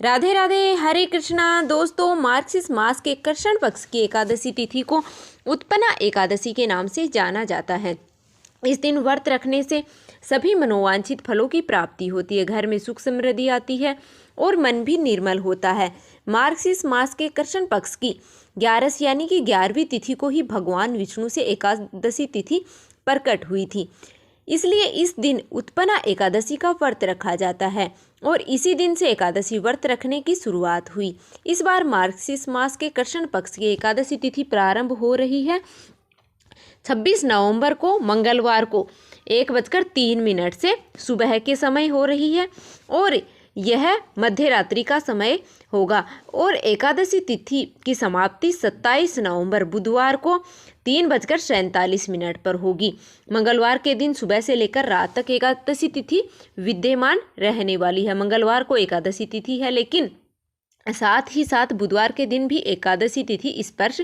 राधे राधे, हरे कृष्णा। दोस्तों, मार्गशीर्ष मास के कृष्ण पक्ष की एकादशी तिथि को उत्पन्ना एकादशी के नाम से जाना जाता है। इस दिन व्रत रखने से सभी मनोवांछित फलों की प्राप्ति होती है, घर में सुख समृद्धि आती है और मन भी निर्मल होता है। मार्गशीर्ष मास के कृष्ण पक्ष की 11 यानी कि 11वीं तिथि को ही भगवान विष्णु से एकादशी तिथि प्रकट हुई थी, इसलिए इस दिन उत्पन्ना एकादशी का व्रत रखा जाता है और इसी दिन से एकादशी व्रत रखने की शुरुआत हुई। इस बार मार्गशीर्ष मास के कृष्ण पक्ष की एकादशी तिथि प्रारंभ हो रही है 26 नवंबर को मंगलवार को 1:03 से सुबह के समय हो रही है और यह मध्य रात्रि का समय होगा और एकादशी तिथि की समाप्ति 27 नवंबर बुधवार को 3:47 पर होगी। मंगलवार के दिन सुबह से लेकर रात तक एकादशी तिथि विद्यमान रहने वाली है। मंगलवार को एकादशी तिथि है, लेकिन साथ ही साथ बुधवार के दिन भी एकादशी तिथि स्पर्श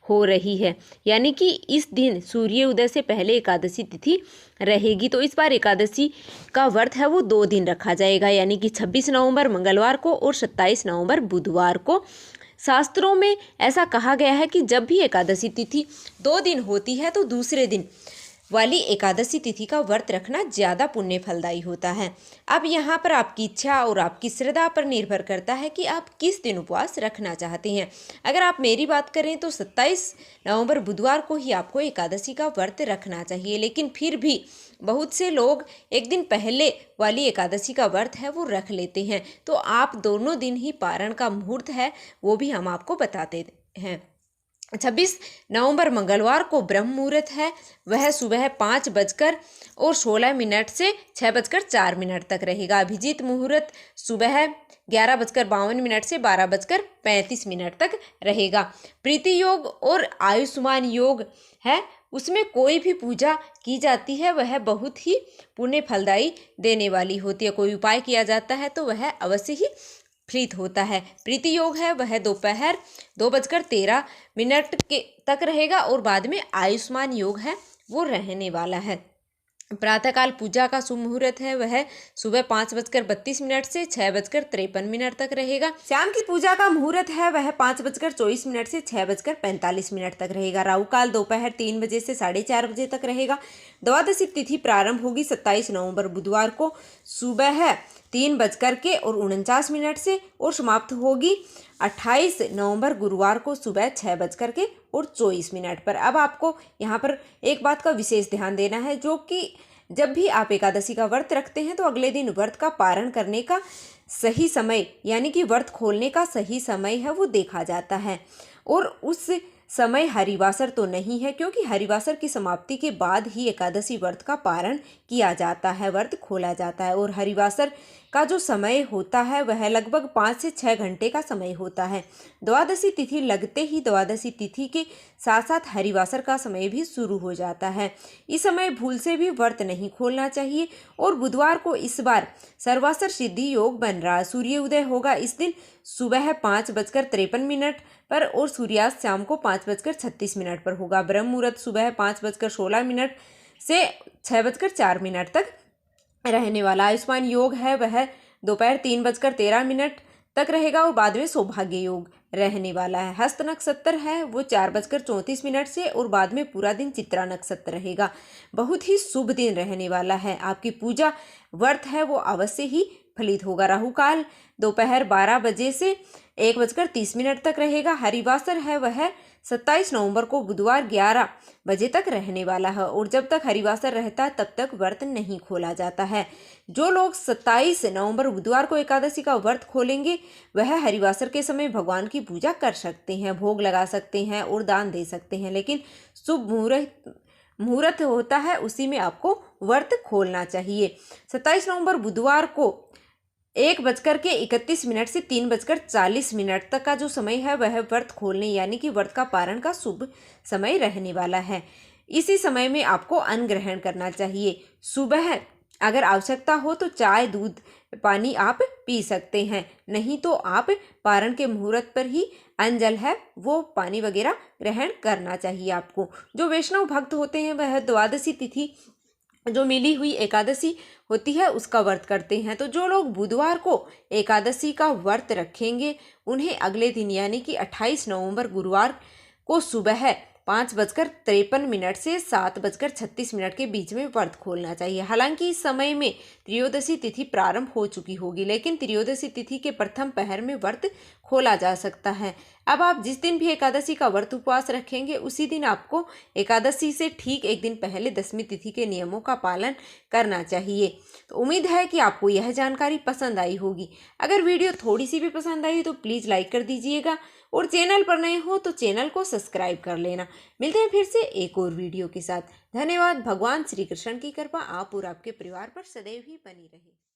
हो रही है, यानी कि इस दिन सूर्य उदय से पहले एकादशी तिथि रहेगी। तो इस बार एकादशी का व्रत है वो 2 दिन रखा जाएगा, यानी कि 26 नवंबर मंगलवार को और 27 नवंबर बुधवार को। शास्त्रों में ऐसा कहा गया है कि जब भी एकादशी तिथि 2 दिन होती है तो दूसरे दिन वाली एकादशी तिथि का व्रत रखना ज़्यादा पुण्य फलदायी होता है। अब यहाँ पर आपकी इच्छा और आपकी श्रद्धा पर निर्भर करता है कि आप किस दिन उपवास रखना चाहते हैं। अगर आप मेरी बात करें तो 27 नवंबर बुधवार को ही आपको एकादशी का व्रत रखना चाहिए, लेकिन फिर भी बहुत से लोग एक दिन पहले वाली एकादशी का व्रत है वो रख लेते हैं। तो आप दोनों दिन ही पारण का मुहूर्त है वो भी हम आपको बताते हैं। 26 नवंबर मंगलवार को ब्रह्म मुहूर्त है, वह सुबह 5:16 से 6:04 तक रहेगा। अभिजीत मुहूर्त सुबह 11:52 से 12:35 तक रहेगा। प्रीति योग और आयुष्मान योग है, उसमें कोई भी पूजा की जाती है वह बहुत ही पुण्य फलदायी देने वाली होती है। कोई उपाय किया जाता है तो वह अवश्य ही फलित होता है। प्रीति योग है वह दोपहर 2:13 के तक रहेगा और बाद में आयुष्मान योग है वो रहने वाला है। प्रातःकाल पूजा का शुभ मुहूर्त है वह सुबह 5:32 से 6:53 तक रहेगा। शाम की पूजा का मुहूर्त है वह 5:24 से 6:45 तक रहेगा। राहु काल दोपहर 3 बजे से 4:30 बजे तक रहेगा। द्वादशी तिथि प्रारंभ होगी 27 नवंबर बुधवार को सुबह 3:49 से और समाप्त होगी 28 नवंबर गुरुवार को सुबह 6:24 पर। अब आपको यहाँ पर एक बात का विशेष ध्यान देना है, जो कि जब भी आप एकादशी का व्रत रखते हैं तो अगले दिन व्रत का पारण करने का सही समय यानी कि व्रत खोलने का सही समय है वो देखा जाता है और उस समय हरिवासर तो नहीं है, क्योंकि हरिवासर की समाप्ति के बाद ही एकादशी व्रत का पारण किया जाता है, व्रत खोला जाता है। और हरिवासर का जो समय होता है वह लगभग 5 से 6 घंटे का समय होता है। द्वादशी तिथि लगते ही द्वादशी तिथि के साथ साथ हरिवासर का समय भी शुरू हो जाता है। इस समय भूल से भी व्रत नहीं खोलना चाहिए। और बुधवार को इस बार सर्वासर सिद्धि योग बन रहा है। सूर्य उदय होगा इस दिन सुबह 5:53 पर और सूर्यास्त शाम को 5:36 पर होगा। ब्रह्म मुहूर्त सुबह 5:16 से 6:04 तक रहने वाला। आयुष्मान योग है वह दोपहर 3:13 तक रहेगा और बाद में सौभाग्य योग रहने वाला है। हस्त नक्षत्र है वो 4:34 से और बाद में पूरा दिन चित्रा नक्षत्र रहेगा। बहुत ही शुभ दिन रहने वाला है। आपकी पूजा व्रत है वो अवश्य ही फलित होगा। राहु काल दोपहर 12 बजे से 1:30 तक रहेगा। हरिवासर है वह 27 नवंबर को बुधवार 11 बजे तक रहने वाला है और जब तक हरिवासर रहता है तब तक व्रत नहीं खोला जाता है। जो लोग 27 नवंबर बुधवार को एकादशी का व्रत खोलेंगे वह हरिवासर के समय भगवान की पूजा कर सकते हैं, भोग लगा सकते हैं और दान दे सकते हैं, लेकिन शुभ मुहूर्त होता है उसी में आपको व्रत खोलना चाहिए। 27 नवंबर बुधवार को 1:31 से 3:40 तक का जो समय है वह व्रत खोलने यानी कि व्रत का पारण का शुभ समय रहने वाला है। इसी समय में आपको अन्न ग्रहण करना चाहिए। सुबह अगर आवश्यकता हो तो चाय दूध पानी आप पी सकते हैं, नहीं तो आप पारण के मुहूर्त पर ही अन्न जल है वो पानी वगैरह ग्रहण करना चाहिए आपको। जो वैष्णव भक्त होते हैं वह द्वादशी तिथि जो मिली हुई एकादशी होती है उसका व्रत करते हैं। तो जो लोग बुधवार को एकादशी का व्रत रखेंगे उन्हें अगले दिन यानी कि 28 नवंबर गुरुवार को सुबह 5:53 से 7:36 के बीच में व्रत खोलना चाहिए। हालांकि इस समय में त्रयोदशी तिथि प्रारंभ हो चुकी होगी, लेकिन त्रयोदशी तिथि के प्रथम पहर में व्रत खोला जा सकता है। अब आप जिस दिन भी एकादशी का व्रत उपवास रखेंगे उसी दिन आपको एकादशी से ठीक एक दिन पहले दशमी तिथि के नियमों का पालन करना चाहिए। तो उम्मीद है कि आपको यह जानकारी पसंद आई होगी। अगर वीडियो थोड़ी सी भी पसंद आई तो प्लीज़ लाइक कर दीजिएगा और चैनल पर नए हो तो चैनल को सब्सक्राइब कर लेना। मिलते हैं फिर से एक और वीडियो के साथ। धन्यवाद। भगवान श्री कृष्ण की कृपा आप और आपके परिवार पर सदैव ही बनी रहे।